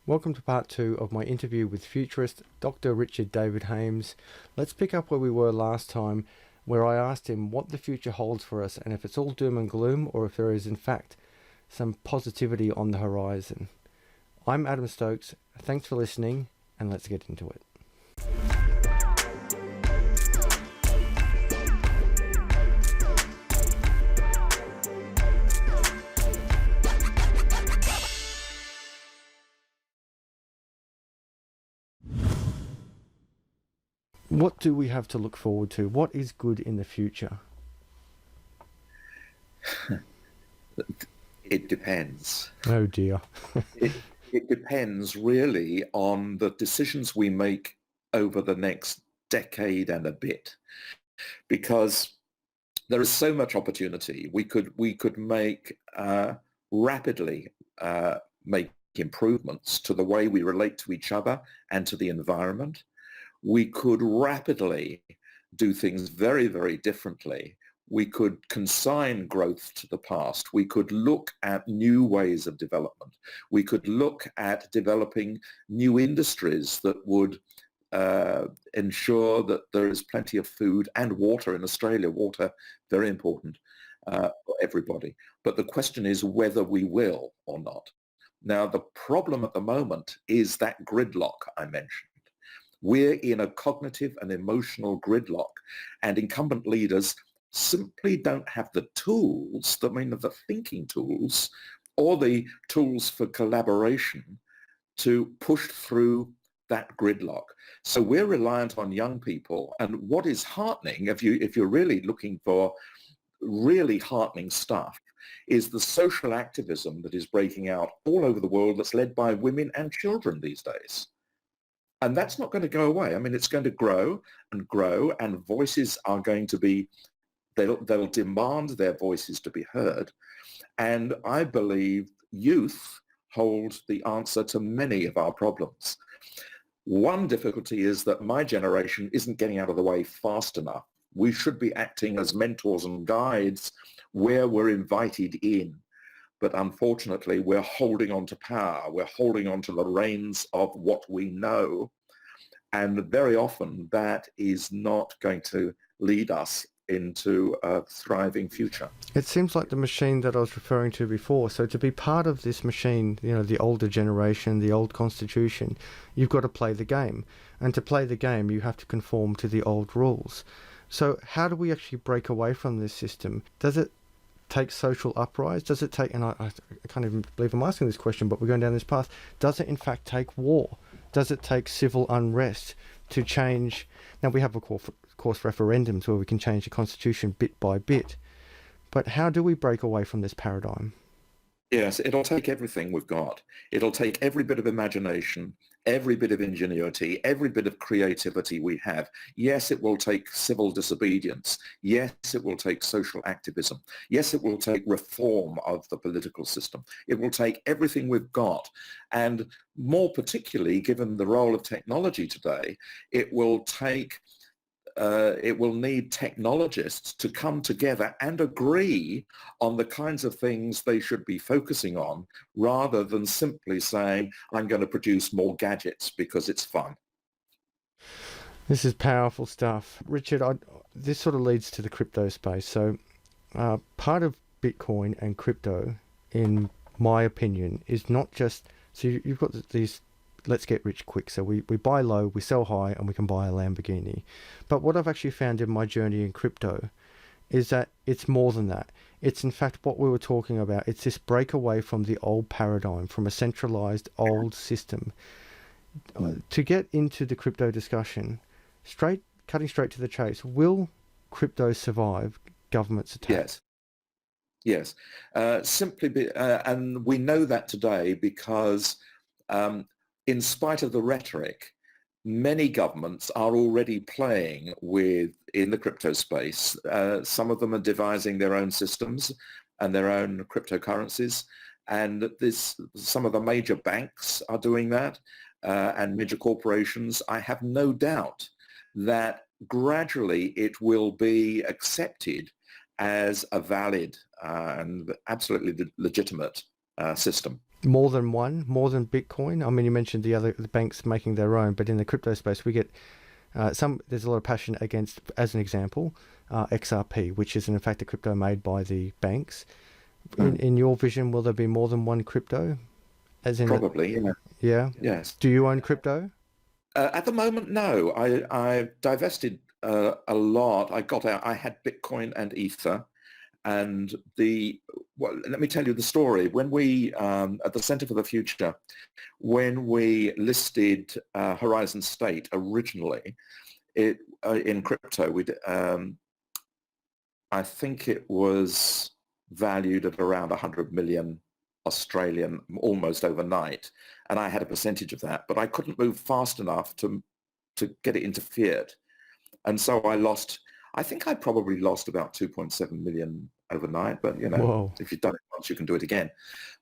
Welcome to part two of my interview with futurist Dr. Richard David Hames. Let's pick up where we were last time, where I asked him what the future holds for us and if it's all doom and gloom or if there is in fact some positivity on the horizon. I'm Adam Stokes. Thanks for listening, and let's get into it. What do we have to look forward to? What is good in the future? It depends. Oh dear. It, it depends really on the decisions we make over the next decade and a bit, because there is so much opportunity. We could rapidly make improvements to the way we relate to each other and to the environment. We could rapidly do things very, very differently. We could consign growth to the past. We could look at new ways of development. We could look at developing new industries that would ensure that there is plenty of food and water in Australia. Water, very important for everybody. But the question is whether we will or not. Now, the problem at the moment is that gridlock I mentioned. We're in a cognitive and emotional gridlock, and incumbent leaders simply don't have the tools, the thinking tools, or the tools for collaboration to push through that gridlock. So we're reliant on young people. And what is heartening, if you're really looking for really heartening stuff, is the social activism that is breaking out all over the world that's led by women and children these days. And that's not going to go away. I mean, it's going to grow, and voices are going to be, they'll demand their voices to be heard. And I believe youth hold the answer to many of our problems. One difficulty is that my generation isn't getting out of the way fast enough. We should be acting as mentors and guides where we're invited in. But unfortunately, we're holding on to power. We're holding on to the reins of what we know. And very often that is not going to lead us into a thriving future. It seems like the machine that I was referring to before. So to be part of this machine, the older generation, the old constitution, you've got to play the game. And to play the game, you have to conform to the old rules. So how do we actually break away from this system? Does it take social uprise? Does it take, and I can't even believe I'm asking this question, but we're going down this path. Does it in fact take war? Does it take civil unrest to change? Now we have, of course, referendums where we can change the constitution bit by bit. But how do we break away from this paradigm? Yes, it'll take everything we've got. It'll take every bit of imagination, every bit of ingenuity, every bit of creativity we have. Yes, it will take civil disobedience. Yes, it will take social activism. Yes, it will take reform of the political system. It will take everything we've got. And more particularly, given the role of technology today, it will need technologists to come together and agree on the kinds of things they should be focusing on, rather than simply saying, I'm going to produce more gadgets because it's fun. This is powerful stuff. Richard, this sort of leads to the crypto space. So part of Bitcoin and crypto, in my opinion, is not just, so you've got these let's get rich quick. So we buy low, we sell high, and we can buy a Lamborghini. But what I've actually found in my journey in crypto is that it's more than that. It's in fact what we were talking about. It's this breakaway from the old paradigm, from a centralized old system. To get into the crypto discussion, cutting straight to the chase, will crypto survive government's attacks? Yes. And we know that today because in spite of the rhetoric, many governments are already playing in the crypto space. Some of them are devising their own systems and their own cryptocurrencies. And some of the major banks are doing that, and major corporations. I have no doubt that gradually it will be accepted as a valid and absolutely legitimate system. more than Bitcoin? I mean, you mentioned the banks making their own, but in the crypto space, we get there's a lot of passion against, as an example, XRP, which is in fact a crypto made by the banks. Mm. In your vision, will there be more than one crypto? As in, Probably, yeah. yeah. Yes. Do you own crypto? At the moment, no. I divested a lot. I got out. I had Bitcoin and Ether, and well, let me tell you the story. When we at the Center for the Future, when we listed Horizon State originally, it in crypto, I think it was valued at around 100 million Australian almost overnight, and I had a percentage of that, but I couldn't move fast enough to get it interfered. And so I think I probably lost about 2.7 million overnight, but Whoa. if you've done it once, you can do it again.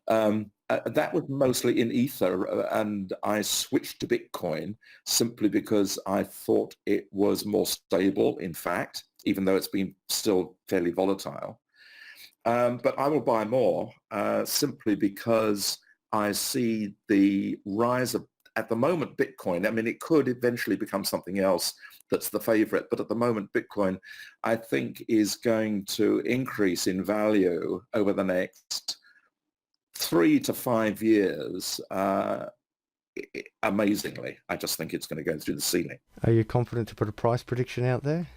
That was mostly in Ether, and I switched to Bitcoin simply because I thought it was more stable, in fact, even though it's been still fairly volatile. But I will buy more simply because I see the rise of, at the moment, Bitcoin. I mean, it could eventually become something else that's the favorite, but at the moment, Bitcoin, I think, is going to increase in value over the next 3 to 5 years. Amazingly, I just think it's going to go through the ceiling. Are you confident to put a price prediction out there?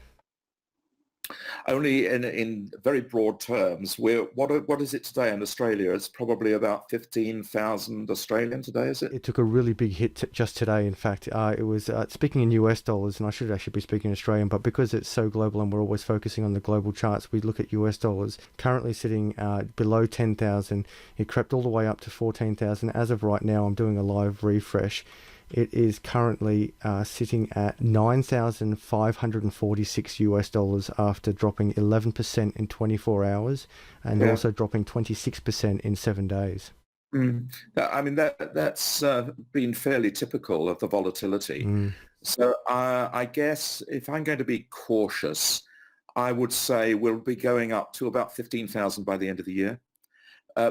Only in very broad terms. What is it today in Australia? It's probably about 15,000 Australian today, is it? It took a really big hit just today. In fact, it was speaking in US dollars, and I should actually be speaking Australian, but because it's so global and we're always focusing on the global charts, we look at US dollars. Currently sitting below 10,000. It crept all the way up to 14,000. As of right now, I'm doing a live refresh. It is currently sitting at 9,546 US dollars after dropping 11% in 24 hours and Yeah. also dropping 26% in 7 days. Mm. I mean, that's been fairly typical of the volatility. Mm. So I guess if I'm going to be cautious, I would say we'll be going up to about 15,000 by the end of the year.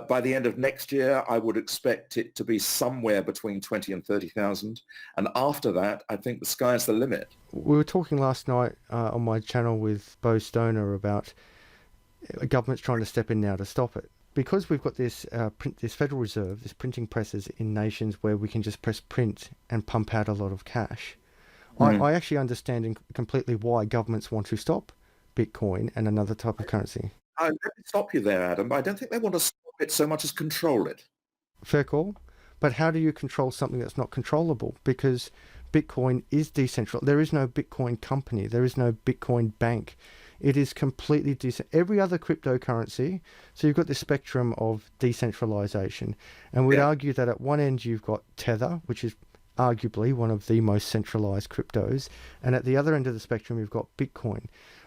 By the end of next year, I would expect it to be somewhere between 20 and 30,000. And after that, I think the sky's the limit. We were talking last night on my channel with Bo Stoner about governments trying to step in now to stop it. Because we've got this this Federal Reserve, this printing presses in nations where we can just press print and pump out a lot of cash. I actually understand completely why governments want to stop Bitcoin and another type of currency. Let me stop you there, Adam. I don't think they want to stop it so much as control it. Fair call. But how do you control something that's not controllable? Because Bitcoin is decentralized. There is no Bitcoin company. There is no Bitcoin bank. It is completely every other cryptocurrency. So you've got the spectrum of decentralization. And we'd argue that at one end you've got Tether, which is arguably one of the most centralized cryptos. And at the other end of the spectrum, you've got Bitcoin,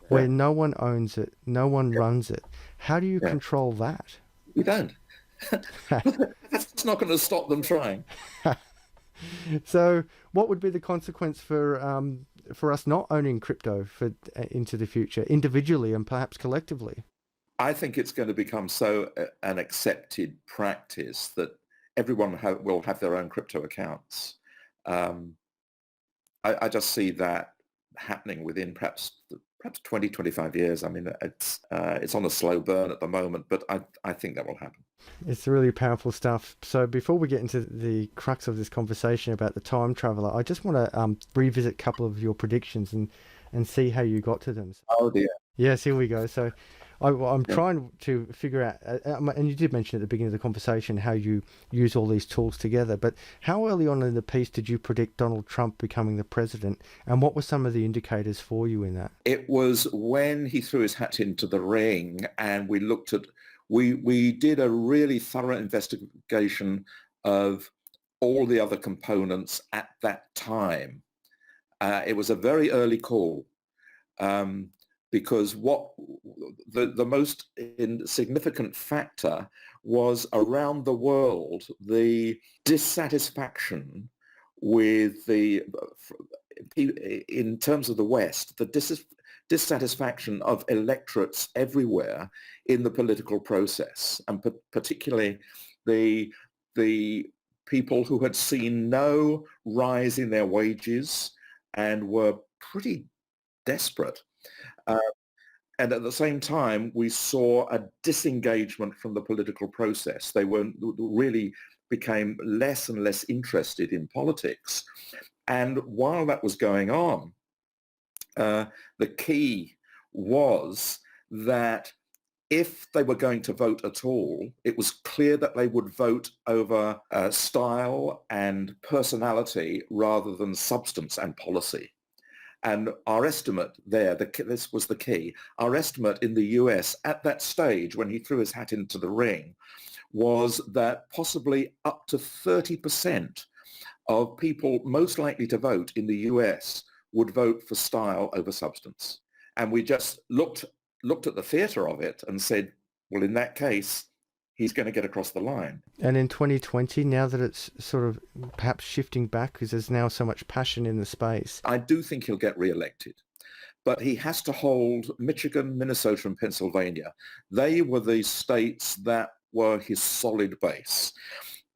where no one owns it, no one runs it. How do you control that? We don't. That's not going to stop them trying. So what would be the consequence for us not owning crypto into the future, individually and perhaps collectively? I think it's going to become so an accepted practice that everyone will have their own crypto accounts. I just see that happening within perhaps 20, 25 years. I mean, it's on a slow burn at the moment, but I think that will happen. It's really powerful stuff. So before we get into the crux of this conversation about the time traveler, I just want to revisit a couple of your predictions and see how you got to them. Oh dear. Yes, here we go. So I'm trying to figure out, and you did mention at the beginning of the conversation how you use all these tools together, but how early on in the piece did you predict Donald Trump becoming the president, and what were some of the indicators for you in that? It was when he threw his hat into the ring and we looked at, we did a really thorough investigation of all the other components at that time. It was a very early call. Because what the most significant factor was around the world, the dissatisfaction with in terms of the West, the dissatisfaction of electorates everywhere in the political process, and particularly the the people who had seen no rise in their wages and were pretty desperate. Uh, and at the same time, we saw a disengagement from the political process. They were really became less and less interested in politics. And while that was going on, the key was that if they were going to vote at all, it was clear that they would vote over style and personality rather than substance and policy. And our estimate there, this was the key, our estimate in the US at that stage when he threw his hat into the ring was that possibly up to 30% of people most likely to vote in the US would vote for style over substance. And we just looked at the theatre of it and said, well, in that case, he's going to get across the line. And in 2020, now that it's sort of perhaps shifting back because there's now so much passion in the space. I do think he'll get re-elected, but he has to hold Michigan, Minnesota, and Pennsylvania. They were the states that were his solid base.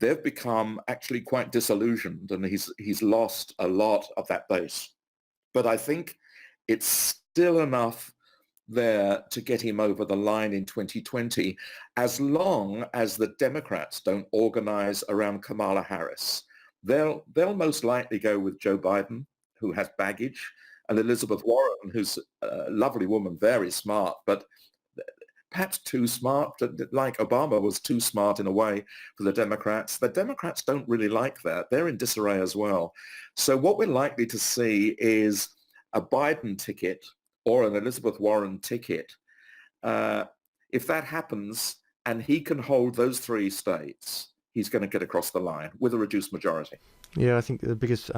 They've become actually quite disillusioned, and he's lost a lot of that base. But I think it's still enough there to get him over the line in 2020, as long as the Democrats don't organize around Kamala Harris. They'll most likely go with Joe Biden, who has baggage, and Elizabeth Warren, who's a lovely woman, very smart, but perhaps too smart, like Obama was too smart in a way for the Democrats. The Democrats don't really like that. They're in disarray as well. So what we're likely to see is a Biden ticket or an Elizabeth Warren ticket. If that happens and he can hold those three states, he's going to get across the line with a reduced majority. Yeah, I think the biggest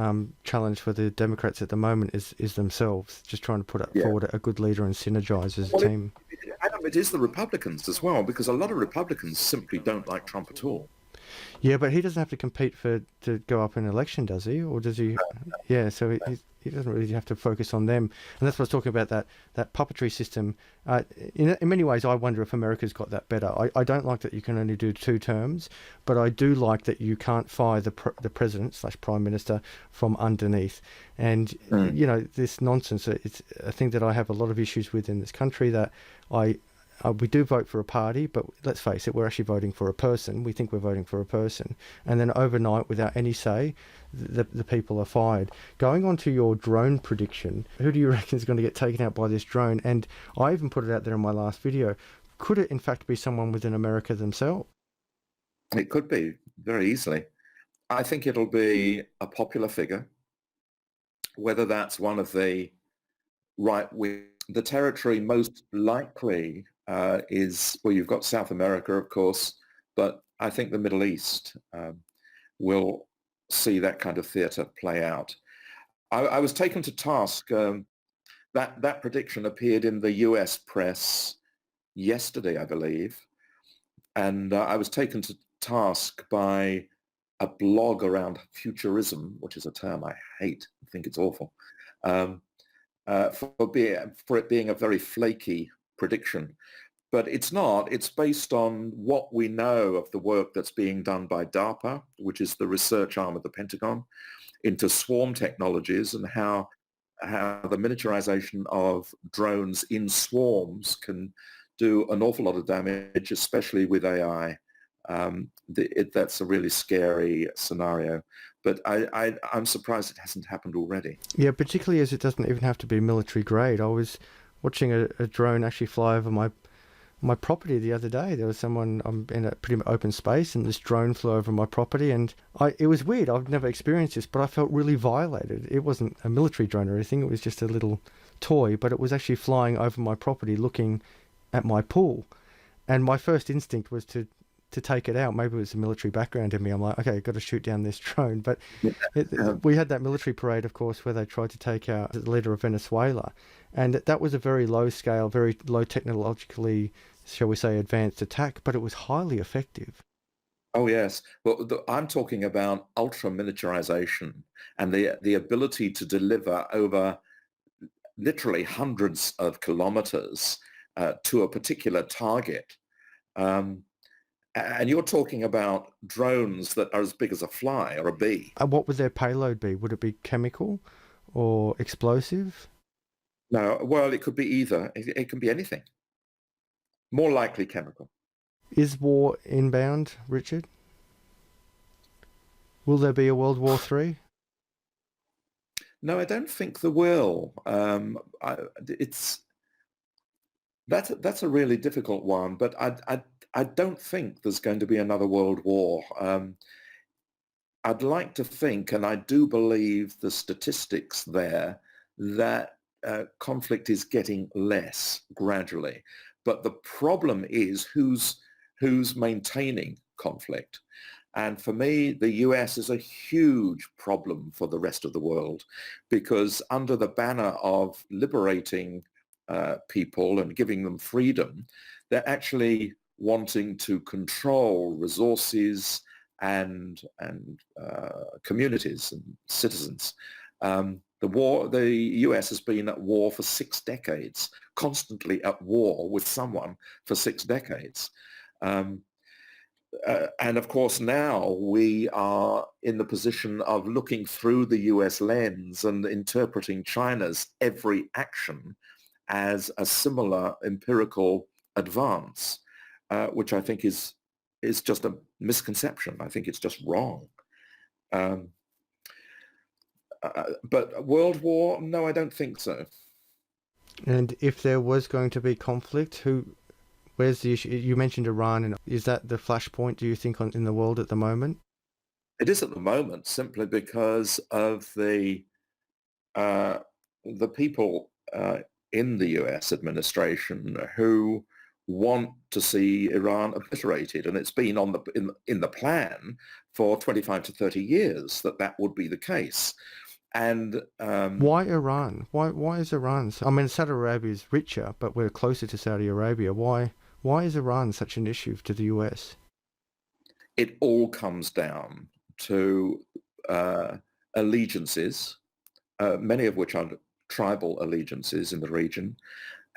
challenge for the Democrats at the moment is themselves, just trying to put forward a good leader and synergize as a team. Adam, it is the Republicans as well, because a lot of Republicans simply don't like Trump at all. Yeah, but he doesn't have to compete to go up in an election, does he? Or does he? Yeah, so he doesn't really have to focus on them. And that's what I was talking about, that puppetry system. In many ways, I wonder if America's got that better. I don't like that you can only do 2 terms, but I do like that you can't fire the president/prime minister from underneath. And, you know, this nonsense, it's a thing that I have a lot of issues with in this country, that we do vote for a party, but let's face it, we're actually voting for a person. We think we're voting for a person. And then overnight, without any say, the people are fired. Going on to your drone prediction, who do you reckon is going to get taken out by this drone? And I even put it out there in my last video. Could it, in fact, be someone within America themselves? It could be, very easily. I think it'll be a popular figure, whether that's one of the right-wing. The territory most likely is, well, you've got South America, of course, but I think the Middle East will see that kind of theatre play out. I was taken to task. That prediction appeared in the US press yesterday, I believe, and I was taken to task by a blog around futurism, which is a term I hate. I think it's awful. For it being a very flaky prediction. But it's not. It's based on what we know of the work that's being done by DARPA, which is the research arm of the Pentagon, into swarm technologies and how the miniaturization of drones in swarms can do an awful lot of damage, especially with AI. That's a really scary scenario. But I'm surprised it hasn't happened already. Yeah, particularly as it doesn't even have to be military grade. I was watching a drone actually fly over my property the other day. There was someone, I'm in a pretty open space, and this drone flew over my property, and it was weird. I've never experienced this, but I felt really violated. It wasn't a military drone or anything. It was just a little toy, but it was actually flying over my property looking at my pool. And my first instinct was to take it out. Maybe it was a military background in me. I'm like, okay, I've got to shoot down this drone. But we had that military parade, of course, where they tried to take out the leader of Venezuela. And that was a very low scale, very low technologically, shall we say, advanced attack, but it was highly effective. Oh, yes. Well, I'm talking about ultra miniaturization and the ability to deliver over literally hundreds of kilometers to a particular target. And you're talking about drones that are as big as a fly or a bee. What would their payload be? Would it be chemical or explosive? No, well, it could be either. It can be anything. More likely chemical. Is war inbound, Richard? Will there be a World War III? No, I don't think there will. It's that's a really difficult one, but I don't think there's going to be another world war. I'd like to think, and I do believe the statistics there, that conflict is getting less gradually. But the problem is who's maintaining conflict. And for me, the US is a huge problem for the rest of the world because under the banner of liberating people and giving them freedom, they're actually wanting to control resources and communities and citizens. The US has been at war for 6 decades, constantly at war with someone for 6 decades. And of course, now we are in the position of looking through the US lens and interpreting China's every action as a similar empirical advance, which I think is just a misconception. I think it's just wrong. Um, but World War, no, I don't think so. And if there was going to be conflict, where's the issue? You mentioned Iran, and is that the flashpoint, do you think, in the world at the moment? It is at the moment simply because of uh, the people in the US administration who want to see Iran obliterated, and it's been in the plan for 25 to 30 years that would be the case. And Why Iran? Why is Iran? I mean, Saudi Arabia is richer, but we're closer to Saudi Arabia. Why is Iran such an issue to the US? it all comes down to allegiances, many of which are tribal allegiances in the region,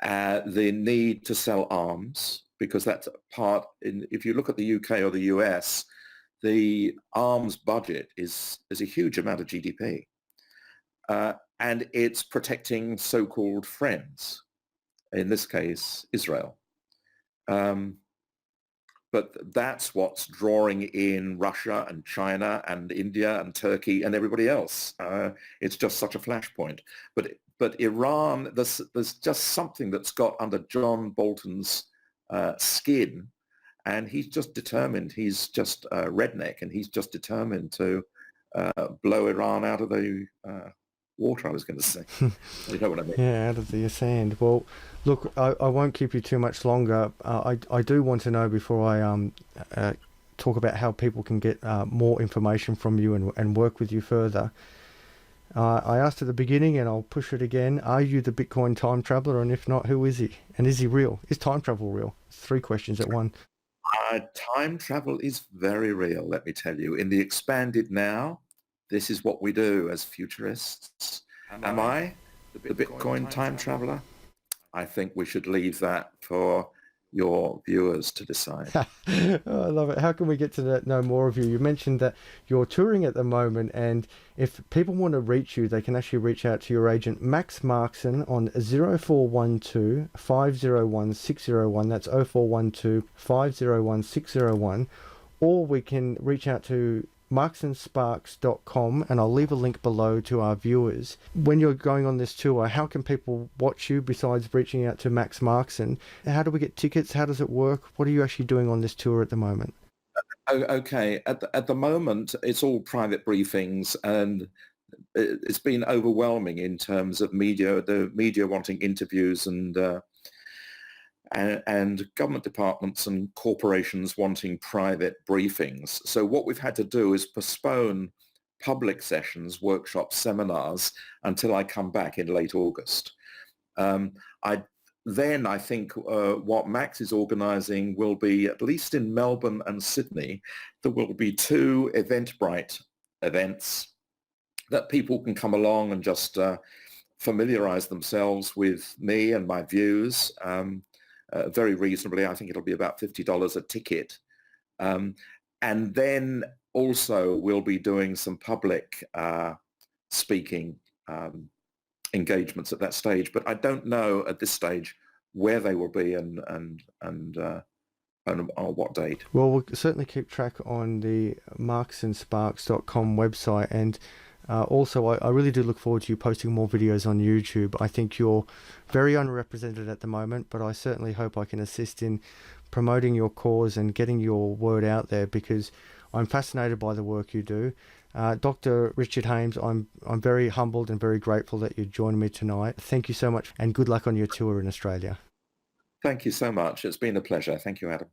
the need to sell arms, because that's if you look at the UK or the US, the arms budget is a huge amount of GDP. And it's protecting so-called friends, in this case, Israel. But that's what's drawing in Russia and China and India and Turkey and everybody else. It's just such a flashpoint. But Iran, there's just something that's got under John Bolton's skin, and he's just determined. He's just a redneck, and he's just determined to blow Iran out of the water, I was going to say. You know what I mean? Yeah, out of the sand. Well, look, I won't keep you too much longer. I do want to know before I talk about how people can get more information from you and work with you further. I asked at the beginning, and I'll push it again. Are you the Bitcoin time traveler? And if not, who is he? And is he real? Is time travel real? It's 3 questions at one. Time travel is very real, let me tell you. In the expanded now, this is what we do as futurists. Am I the Bitcoin time traveler? I think we should leave that for your viewers to decide. Oh, I love it. How can we get to know more of you? You mentioned that you're touring at the moment, and if people want to reach you, they can actually reach out to your agent, Max Markson, on 0412 501 601. That's 0412 501 601. Or we can reach out to marksonsparks.com, and I'll leave a link below to our viewers. When you're going on this tour, how can people watch you besides reaching out to Max Markson? How do we get tickets? How does it work? What are you actually doing on this tour at the moment? Okay, at the moment, it's all private briefings, and it's been overwhelming in terms of the media wanting interviews and government departments and corporations wanting private briefings. So what we've had to do is postpone public sessions, workshops, seminars until I come back in late August. I think what Max is organising will be, at least in Melbourne and Sydney, there will be 2 Eventbrite events that people can come along and just familiarise themselves with me and my views. Very reasonably. I think it'll be about $50 a ticket. And then also we'll be doing some public speaking engagements at that stage, but I don't know at this stage where they will be and on what date. Well, we'll certainly keep track on the marksandsparks.com website. And also, I really do look forward to you posting more videos on YouTube. I think you're very unrepresented at the moment, but I certainly hope I can assist in promoting your cause and getting your word out there, because I'm fascinated by the work you do. Dr. Richard Hames, I'm very humbled and very grateful that you joined me tonight. Thank you so much, and good luck on your tour in Australia. Thank you so much. It's been a pleasure. Thank you, Adam.